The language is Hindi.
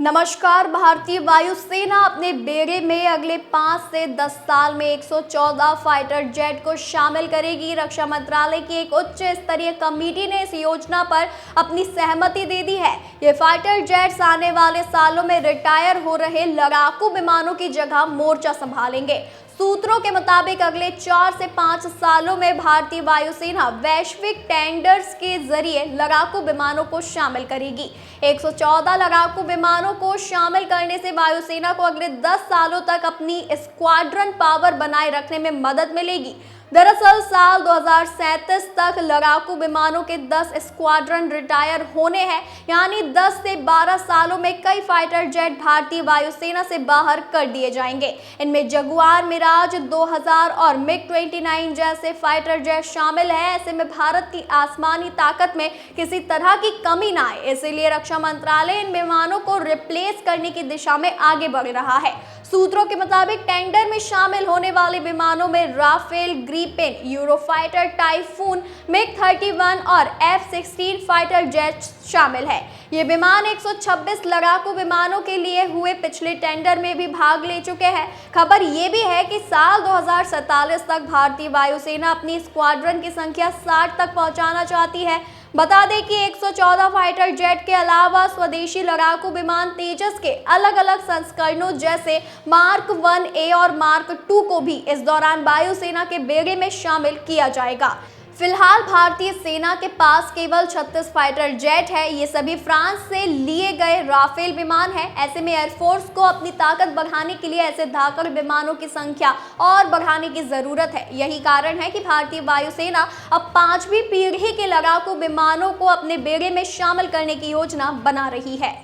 नमस्कार। भारतीय वायुसेना अपने बेड़े में अगले 5 से 10 साल में 114 फाइटर जेट को शामिल करेगी। रक्षा मंत्रालय की एक उच्च स्तरीय कमेटी ने इस योजना पर अपनी सहमति दे दी है। ये फाइटर जेट्स आने वाले सालों में रिटायर हो रहे लड़ाकू विमानों की जगह मोर्चा संभालेंगे। सूत्रों के मुताबिक अगले 4 से 5 सालों में भारतीय वायुसेना वैश्विक टेंडर्स के जरिए लड़ाकू विमानों को शामिल करेगी। 114 लड़ाकू विमानों को शामिल करने से वायुसेना को अगले 10 सालों तक अपनी स्क्वाड्रन पावर बनाए रखने में मदद मिलेगी। दरअसल साल 2037 तक लड़ाकू विमानों के 10 स्क्वाड्रन रिटायर होने हैं, यानी 10 से 12 सालों में कई फाइटर जेट भारतीय वायुसेना से बाहर कर दिए जाएंगे। इनमें जगुआर, मिराज 2000 और मिग-29 जैसे फाइटर जेट शामिल हैं। ऐसे में भारत की आसमानी ताकत में किसी तरह की कमी ना आए, इसीलिए रक्षा मंत्रालय इन विमानों को रिप्लेस करने की दिशा में आगे बढ़ रहा है। सूत्रों के मुताबिक टेंडर में शामिल होने वाले विमानों में राफेल, ग्रिपेन, यूरोफाइटर, टाइफून, मिग-31 और F-16 फाइटर जेट शामिल है। ये विमान 126 लड़ाकू विमानों के लिए हुए पिछले टेंडर में भी भाग ले चुके हैं। खबर ये भी है कि साल 2047 तक भारतीय वायुसेना अपनी स्क्वाड्रन की संख्या 60 तक पहुंचाना चाहती है। बता दें कि 114 फाइटर जेट के अलावा स्वदेशी लड़ाकू विमान तेजस के अलग अलग संस्करणों जैसे मार्क 1A और मार्क 2 को भी इस दौरान वायुसेना के बेड़े में शामिल किया जाएगा। फिलहाल भारतीय सेना के पास केवल 36 फाइटर जेट है। ये सभी फ्रांस से लिए गए राफेल विमान हैं। ऐसे में एयरफोर्स को अपनी ताकत बढ़ाने के लिए ऐसे धाकड़ विमानों की संख्या और बढ़ाने की जरूरत है। यही कारण है कि भारतीय वायुसेना अब 5वीं पीढ़ी के लड़ाकू विमानों को अपने बेड़े में शामिल करने की योजना बना रही है।